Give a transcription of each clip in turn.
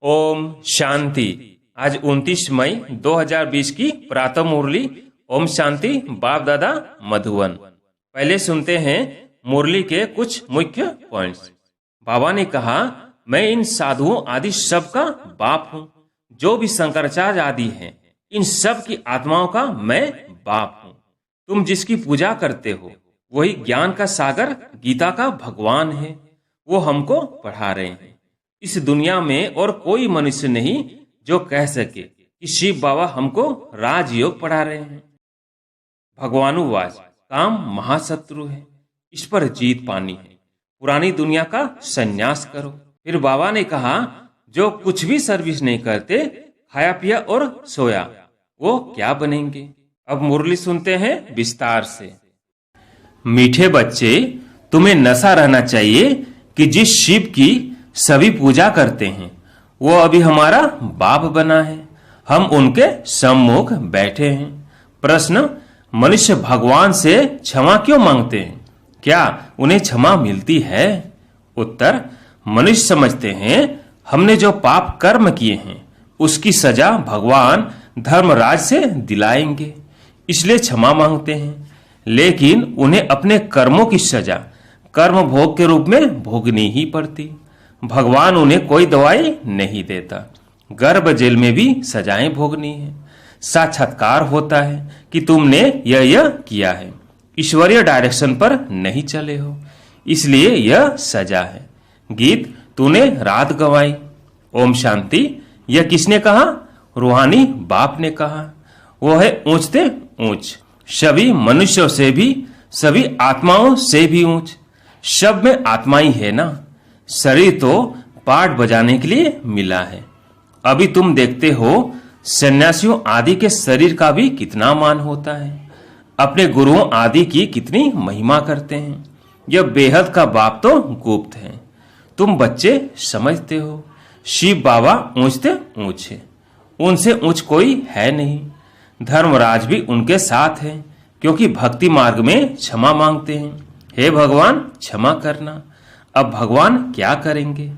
ओम शांति। आज 29 मई 2020 की प्रातः मुरली ओम शांति बाप दादा मधुबन। पहले सुनते हैं मुरली के कुछ मुख्य पॉइंट्स। बाबा ने कहा, मैं इन साधुओं आदि सब का बाप हूँ। जो भी शंकराचार्य आदि हैं, इन सब की आत्माओं का मैं बाप हूँ। तुम जिसकी पूजा करते हो वही ज्ञान का सागर गीता का भगवान है। वो हमको पढ़ा रहे हैं। इस दुनिया में और कोई मनुष्य नहीं जो कह सके कि शिव बाबा हमको राजयोग पढ़ा रहे हैं। भगवानुवाच, काम महाशत्रु है, इस पर जीत पानी है। पुरानी दुनिया का संन्यास करो। फिर बाबा ने कहा, जो कुछ भी सर्विस नहीं करते, खाया पिया और सोया, वो क्या बनेंगे। अब मुरली सुनते हैं विस्तार से। मीठे बच्चे, तुम्हें नशा रहना चाहिए कि जिस शिव की सभी पूजा करते हैं वो अभी हमारा बाप बना है। हम उनके सम्मुख बैठे हैं। प्रश्न, मनुष्य भगवान से क्षमा क्यों मांगते हैं? क्या उन्हें क्षमा मिलती है? उत्तर, मनुष्य समझते हैं हमने जो पाप कर्म किए हैं उसकी सजा भगवान धर्मराज से दिलाएंगे, इसलिए क्षमा मांगते हैं। लेकिन उन्हें अपने कर्मों की सजा कर्म भोग के रूप में भोगनी ही पड़ती। भगवान उन्हें कोई दवाई नहीं देता। गर्भ जेल में भी सजाएं भोगनी है। साक्षात्कार होता है कि तुमने यह किया है, ईश्वरीय डायरेक्शन पर नहीं चले हो, इसलिए यह सजा है। गीत, तूने रात गंवाई। ओम शांति। यह किसने कहा? रूहानी बाप ने कहा। वो है ऊंचते ऊंच, सभी मनुष्यों से भी, सभी आत्माओं से भी ऊंच। सब में आत्मा ही है ना। शरीर तो पाठ बजाने के लिए मिला है। अभी तुम देखते हो सन्यासियों आदि के शरीर का भी कितना मान होता है। अपने गुरुओं आदि की कितनी महिमा करते हैं। यह बेहद का बाप तो गुप्त है। तुम बच्चे समझते हो शिव बाबा ऊंचते ऊंच है, उनसे ऊंच कोई है नहीं। धर्मराज भी उनके साथ है, क्योंकि भक्ति मार्ग में क्षमा मांगते हैं। हे भगवान, क्षमा करना। अब भगवान क्या करेंगे?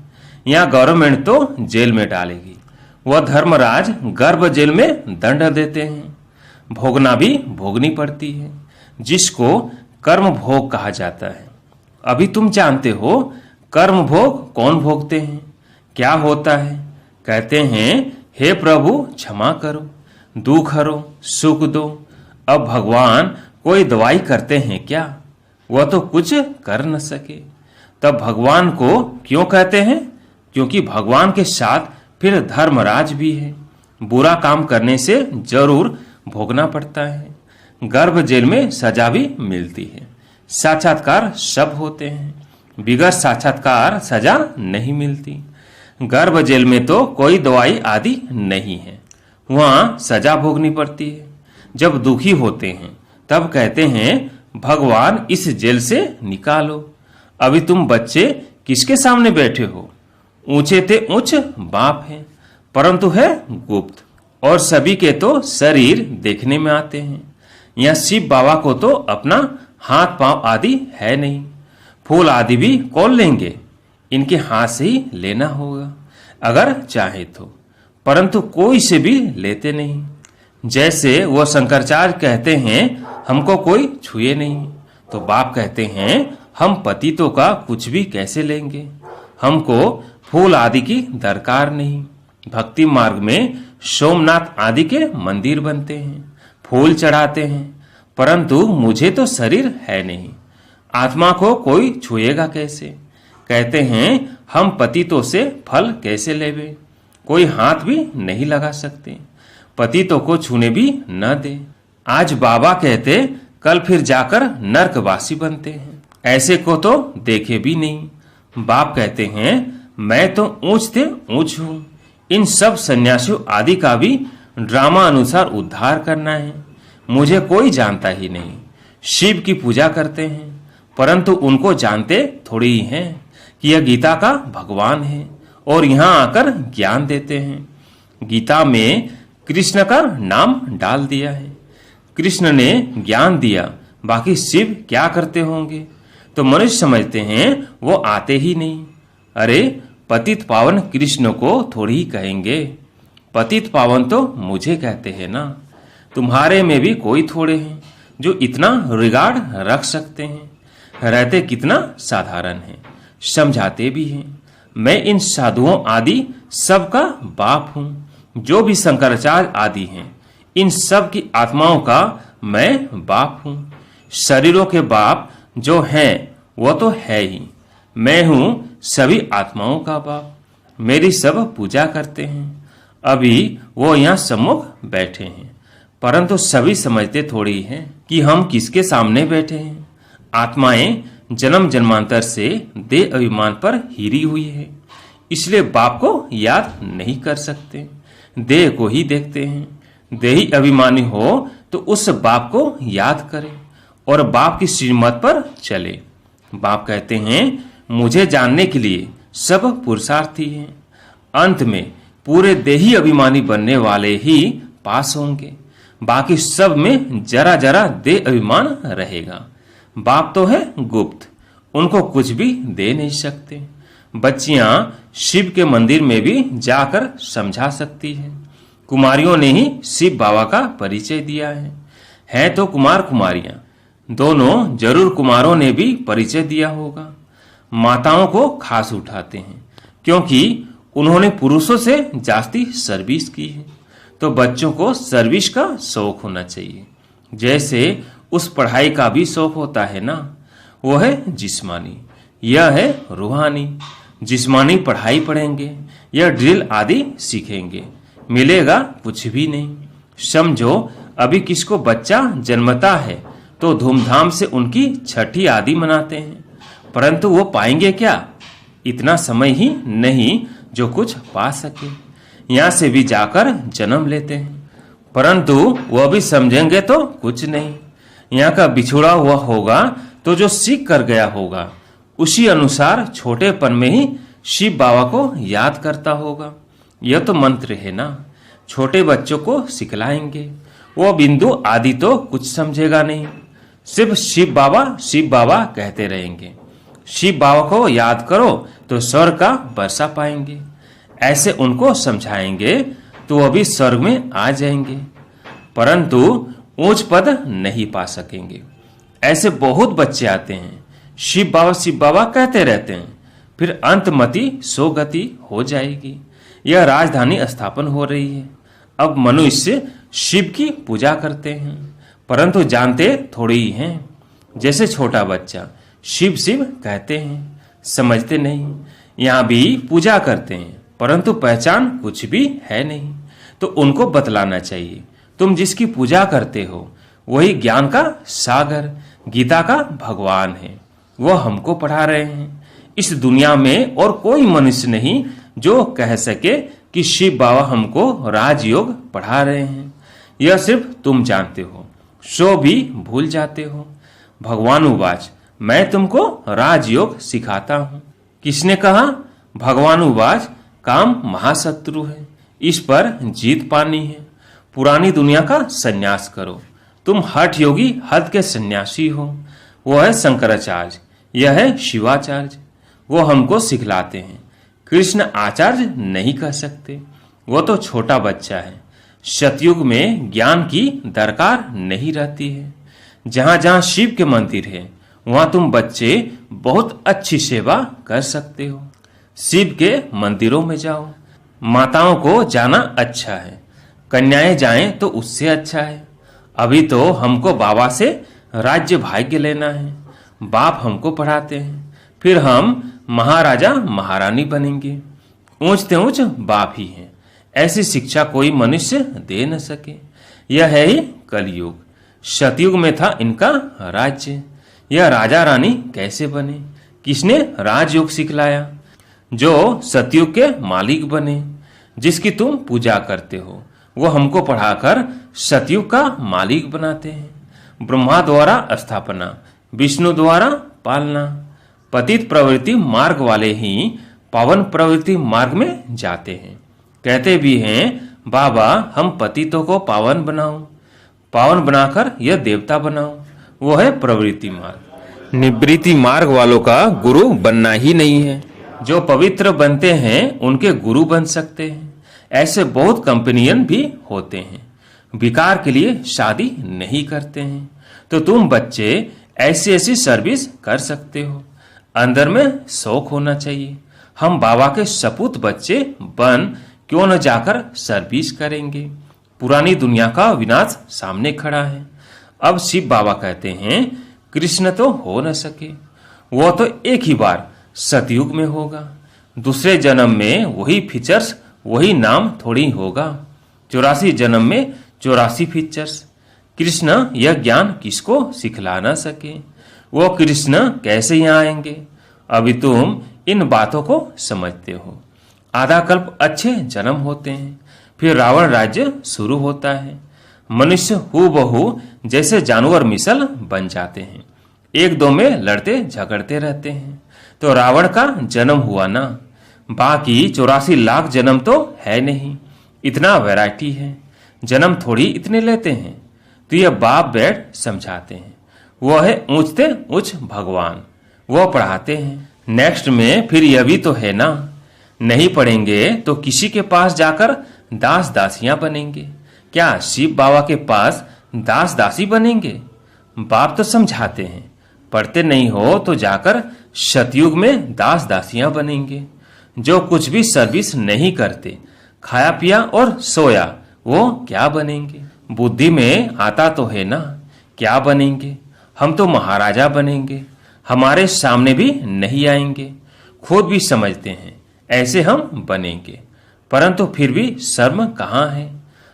यहाँ गवर्नमेंट तो जेल में डालेगी, वह धर्मराज गर्भ जेल में दंड देते हैं। भोगना भी भोगनी पड़ती है, जिसको कर्म भोग कहा जाता है। अभी तुम जानते हो कर्म भोग कौन भोगते हैं, क्या होता है। कहते हैं, हे प्रभु क्षमा करो, दुख हरो, सुख दो। अब भगवान कोई दवाई करते हैं क्या? वह तो कुछ कर न सके। तब भगवान को क्यों कहते हैं? क्योंकि भगवान के साथ फिर धर्मराज भी है। बुरा काम करने से जरूर भोगना पड़ता है। गर्भ जेल में सजा भी मिलती है। साक्षात्कार सब होते हैं, बिगैर साक्षात्कार सजा नहीं मिलती। गर्भ जेल में तो कोई दवाई आदि नहीं है, वहां सजा भोगनी पड़ती है। जब दुखी होते हैं तब कहते हैं, भगवान इस जेल से निकालो। अभी तुम बच्चे किसके सामने बैठे हो? ऊंचे ते ऊंच बाप है, परंतु है गुप्त। और सभी के तो शरीर देखने में आते हैं। यहाँ शिव बाबा को तो अपना हाथ पांव आदि है नहीं। फूल आदि भी कौन लेंगे? इनके हाथ से ही लेना होगा अगर चाहे तो, परंतु कोई से भी लेते नहीं। जैसे वो शंकराचार्य कहते हैं हमको कोई छुए नहीं, तो बाप कहते हैं हम पतितों का कुछ भी कैसे लेंगे। हमको फूल आदि की दरकार नहीं। भक्ति मार्ग में सोमनाथ आदि के मंदिर बनते हैं, फूल चढ़ाते हैं, परंतु मुझे तो शरीर है नहीं। आत्मा को कोई छुएगा कैसे? कहते हैं हम पतितों से फल कैसे लेवे? कोई हाथ भी नहीं लगा सकते। पतितों को छूने भी न दे। आज बाबा कहते, कल फिर जाकर नरकवासी बनते हैं। ऐसे को तो देखे भी नहीं। बाप कहते हैं, मैं तो ऊंच ते ऊंच हूं। इन सब सन्यासियों आदि का भी ड्रामा अनुसार उद्धार करना है। मुझे कोई जानता ही नहीं। शिव की पूजा करते हैं, परंतु उनको जानते थोड़ी ही हैं कि यह गीता का भगवान है और यहाँ आकर ज्ञान देते हैं। गीता में कृष्ण का नाम डाल दिया है। कृष्ण ने ज्ञान दिया, बाकी शिव क्या करते होंगे? तो मनुष्य समझते हैं वो आते ही नहीं। अरे पतित पावन कृष्ण को थोड़ी ही कहेंगे। पतित पावन तो मुझे कहते हैं ना। तुम्हारे में भी कोई थोड़े हैं जो इतना रिगार्ड रख सकते हैं। रहते कितना साधारण है, समझाते भी हैं। मैं इन साधुओं आदि सबका बाप हूं। जो भी शंकराचार्य आदि हैं, इन सब की आत्माओं का मैं बाप हूं। शरीरों के बाप जो हैं वो तो है ही। मैं हूं सभी आत्माओं का बाप। मेरी सब पूजा करते हैं। अभी वो यहाँ सम्मुख बैठे हैं, परंतु सभी समझते थोड़ी हैं कि हम किसके सामने बैठे हैं। आत्माएं जन्म जन्मांतर से देह अभिमान पर हिरी हुई है, इसलिए बाप को याद नहीं कर सकते, देह को ही देखते हैं। देही अभिमानी हो तो उस बाप को याद करे और बाप की श्रीमत पर चले। बाप कहते हैं मुझे जानने के लिए सब पुरुषार्थी हैं। अंत में पूरे देही अभिमानी बनने वाले ही पास होंगे। बाकी सब में जरा जरा देह अभिमान रहेगा। बाप तो है गुप्त, उनको कुछ भी दे नहीं सकते। बच्चियां शिव के मंदिर में भी जाकर समझा सकती हैं। कुमारियों ने ही शिव बाबा का परिचय दिया है तो कुमार कुमारियां दोनों जरूर कुमारों ने भी परिचय दिया होगा। माताओं को खास उठाते हैं क्योंकि उन्होंने पुरुषों से जास्ती सर्विस की है, तो बच्चों को सर्विस का शौक होना चाहिए। जैसे उस पढ़ाई का भी शौक होता है ना, वो है जिस्मानी, यह है रूहानी। जिस्मानी पढ़ाई पढ़ेंगे या ड्रिल आदि सीखेंगे, मिलेगा कुछ भी नहीं। समझो अभी किसको बच्चा जन्मता है तो धूमधाम से उनकी छठी आदि मनाते हैं, परंतु वो पाएंगे क्या? इतना समय ही नहीं जो कुछ पा सके। यहाँ से भी जाकर जन्म लेते हैं, परंतु वह भी समझेंगे तो कुछ नहीं। यहाँ का बिछुड़ा हुआ होगा तो जो सीख कर गया होगा उसी अनुसार छोटेपन में ही शिव बाबा को याद करता होगा। यह तो मंत्र है ना, छोटे बच्चों को सिखलाएंगे। वो बिंदु आदि तो कुछ समझेगा नहीं, सिर्फ शिव बाबा कहते रहेंगे। शिव बाबा को याद करो तो स्वर्ग का वर्षा पाएंगे। ऐसे उनको समझाएंगे तो वह भी स्वर्ग में आ जाएंगे, परंतु ऊंच पद नहीं पा सकेंगे। ऐसे बहुत बच्चे आते हैं, शिव बाबा कहते रहते हैं, फिर अंतमति सोगति हो जाएगी। यह राजधानी स्थापन हो रही है। अब मनुष्य शिव की पूजा करते हैं, परंतु जानते थोड़ी ही हैं। जैसे छोटा बच्चा शिव शिव कहते हैं, समझते नहीं। यहाँ भी पूजा करते हैं, परंतु पहचान कुछ भी है नहीं, तो उनको बतलाना चाहिए। तुम जिसकी पूजा करते हो वही ज्ञान का सागर, गीता का भगवान है। वो हमको पढ़ा रहे हैं। इस दुनिया में और कोई मनुष्य नहीं जो कह सके कि शिव बाबा हमको राजयोग पढ़ा रहे हैं। यह सिर्फ तुम जानते हो, सो भी भूल जाते हो। भगवान उवाच, मैं तुमको राजयोग सिखाता हूं। किसने कहा? भगवान उवाच, काम महाशत्रु है, इस पर जीत पानी है। पुरानी दुनिया का सन्यास करो। तुम हठ योगी हद के सन्यासी हो। वो है शंकराचार्य, यह है शिवाचार्य। वो हमको सिखलाते हैं। कृष्ण आचार्य नहीं कह सकते, वो तो छोटा बच्चा है। सतयुग में ज्ञान की दरकार नहीं रहती है। जहां जहां शिव के मंदिर है वहां तुम बच्चे बहुत अच्छी सेवा कर सकते हो। शिव के मंदिरों में जाओ। माताओं को जाना अच्छा है, कन्याएं जाएं तो उससे अच्छा है। अभी तो हमको बाबा से राज्य भाग्य लेना है। बाप हमको पढ़ाते हैं, फिर हम महाराजा महारानी बनेंगे। ऊंचते ऊंच बाप ही हैं। ऐसी शिक्षा कोई मनुष्य दे न सके। यह है ही कलयुग। सतयुग में था इनका राज्य। यह राजा रानी कैसे बने? किसने राजयोग सिखलाया? जो सतयुग के मालिक बने, जिसकी तुम पूजा करते हो, वो हमको पढ़ाकर सतयुग का मालिक बनाते हैं। ब्रह्मा द्वारा स्थापना, विष्णु द्वारा पालना। पतित प्रवृत्ति मार्ग वाले ही पावन प्रवृत्ति मार्ग में जाते हैं। कहते भी हैं, बाबा हम पतितों को पावन बनाओ, पावन बनाकर यह देवता बनाओ। वो है प्रवृत्ति मार्ग। निवृत्ति मार्ग वालों का गुरु बनना ही नहीं है। जो पवित्र बनते हैं उनके गुरु बन सकते हैं। ऐसे बहुत कंपनियन भी होते हैं, विकार के लिए शादी नहीं करते हैं। तो तुम बच्चे ऐसी ऐसी सर्विस कर सकते हो। अंदर में शौक होना चाहिए। हम बाबा के सपूत बच्चे बन क्यों न जाकर सर्विस करेंगे। पुरानी दुनिया का विनाश सामने खड़ा है। अब शिव बाबा कहते हैं कृष्ण तो हो न सके, वो तो एक ही बार सतयुग में होगा। दूसरे जन्म में वही फीचर्स वही नाम थोड़ी होगा। 84 जन्म में 84 फीचर्स। कृष्ण यह ज्ञान किसको सिखला ना सके। वो कृष्ण कैसे यहाँ आएंगे। अभी तुम इन बातों को समझते हो। आधा कल्प अच्छे जन्म होते हैं, फिर रावण राज्य शुरू होता है। मनुष्य हूबहू जैसे जानवर मिसल बन जाते हैं, एक दो में लड़ते झगड़ते रहते हैं। तो रावण का जन्म हुआ ना। बाकी 84 लाख जन्म तो है नहीं। इतना वैरायटी है, जन्म थोड़ी इतने लेते हैं। तो यह बाप बैठ समझाते हैं। वो है ऊंचते ऊंच भगवान, वो पढ़ाते हैं। नेक्स्ट में फिर यह भी तो है ना, नहीं पढ़ेंगे तो किसी के पास जाकर दास दासियां बनेंगे। क्या शिव बाबा के पास दास दासी बनेंगे। बाप तो समझाते हैं, पढ़ते नहीं हो तो जाकर सतयुग में दास दासियां बनेंगे। जो कुछ भी सर्विस नहीं करते, खाया पिया और सोया, वो क्या बनेंगे। बुद्धि में आता तो है ना, क्या बनेंगे। हम तो महाराजा बनेंगे, हमारे सामने भी नहीं आएंगे। खुद भी समझते हैं ऐसे हम बनेंगे, परंतु फिर भी शर्म कहाँ है।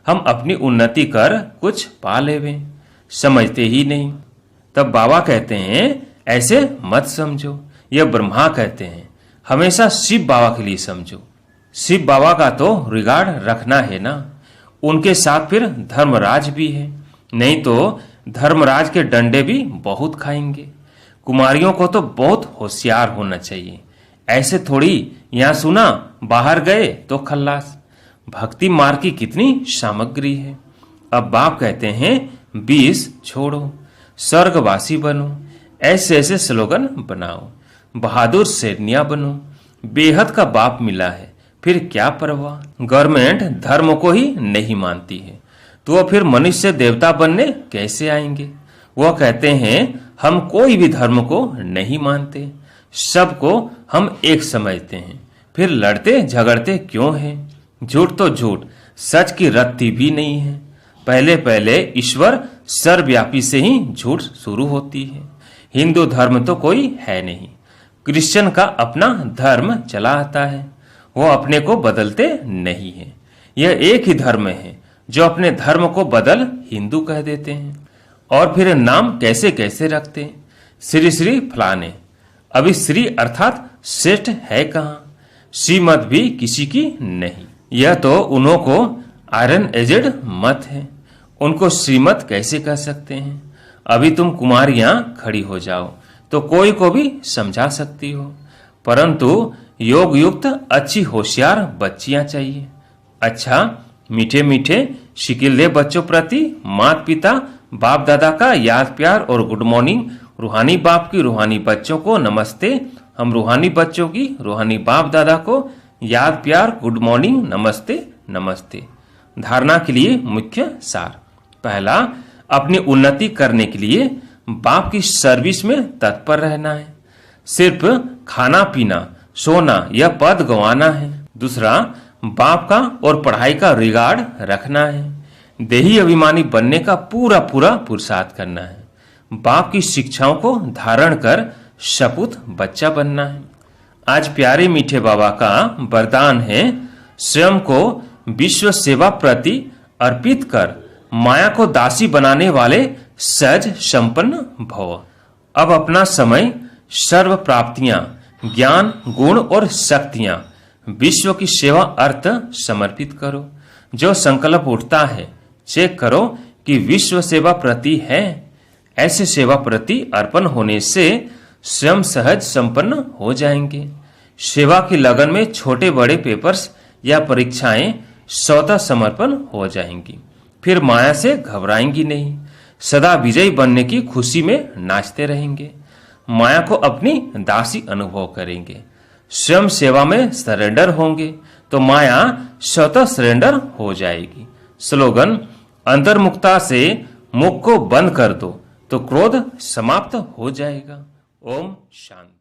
हम अपनी उन्नति कर कुछ पा लेवे, समझते ही नहीं। तब बाबा कहते हैं ऐसे मत समझो। यह ब्रह्मा कहते हैं हमेशा शिव बाबा के लिए समझो। शिव बाबा का तो रिगार्ड रखना है ना। उनके साथ फिर धर्मराज भी है, नहीं तो धर्मराज के डंडे भी बहुत खाएंगे। कुमारियों को तो बहुत होशियार होना चाहिए। ऐसे थोड़ी यहाँ सुना बाहर गए तो खल्लास। भक्ति मार्ग की कितनी सामग्री है। अब बाप कहते हैं 20 छोड़ो, स्वर्गवासी बनो। ऐसे ऐसे स्लोगन बनाओ, बहादुर सैनिया बनो। बेहद का बाप मिला है, फिर क्या परवाह। गवर्नमेंट धर्म को ही नहीं मानती है, तो वो फिर मनुष्य देवता बनने कैसे आएंगे। वो कहते हैं हम कोई भी धर्म को नहीं मानते, सबको हम एक समझते हैं। फिर लड़ते झगड़ते क्यों हैं। झूठ तो झूठ, सच की रत्ती भी नहीं है। पहले पहले ईश्वर सर्वव्यापी से ही झूठ शुरू होती है। हिंदू धर्म तो कोई है नहीं। क्रिश्चियन का अपना धर्म चला आता है, वो अपने को बदलते नहीं है। यह एक ही धर्म है जो अपने धर्म को बदल हिंदू कह देते हैं। और फिर नाम कैसे कैसे रखते हैं, श्री श्री फलाने। अभी श्री अर्थात श्रेष्ठ है कहाँ। श्रीमत भी किसी की नहीं। यह तो उन्हों को आयरन एजेड मत है, उनको श्रीमत कैसे कह सकते हैं। अभी तुम कुमारियां खड़ी हो जाओ तो कोई को भी समझा सकती हो, परंतु योग युक्त अच्छी होशियार बच्चियां चाहिए। अच्छा मीठे मीठे शिकिले बच्चों प्रति माता पिता बाप दादा का याद प्यार और गुड मॉर्निंग। रूहानी बाप की रूहानी बच्चों को नमस्ते। हम रूहानी बच्चों की रूहानी बाप दादा को याद प्यार गुड मॉर्निंग नमस्ते नमस्ते। धारणा के लिए मुख्य सार। पहला, अपनी उन्नति करने के लिए बाप की सर्विस में तत्पर रहना है। सिर्फ खाना पीना सोना यह पद गंवाना है। दूसरा, बाप का और पढ़ाई का रिगार्ड रखना है। देही अभिमानी बनने का पूरा पूरा पुरुषार्थ करना है। बाप की शिक्षाओं को धारण कर शपूत बच्चा बनना है। आज प्यारे मीठे बाबा का वरदान है, स्वयं को विश्व सेवा प्रति अर्पित कर माया को दासी बनाने वाले सहज संपन्न भव। अब अपना समय सर्व प्राप्तियां ज्ञान गुण और शक्तियां विश्व की सेवा अर्थ समर्पित करो। जो संकल्प उठता है चेक करो कि विश्व सेवा प्रति है। ऐसे सेवा प्रति अर्पण होने से स्वयं सहज संपन्न हो जाएंगे। सेवा की लगन में छोटे बड़े पेपर्स या परीक्षाएं स्वतः समर्पण हो जाएंगी। फिर माया से घबराएंगी नहीं, सदा विजयी बनने की खुशी में नाचते रहेंगे। माया को अपनी दासी अनुभव करेंगे। स्वयं सेवा में सरेंडर होंगे तो माया स्वतः सरेंडर हो जाएगी। स्लोगन, अंतर्मुखता से मुख को बंद कर दो तो क्रोध समाप्त हो जाएगा। ओम शांति।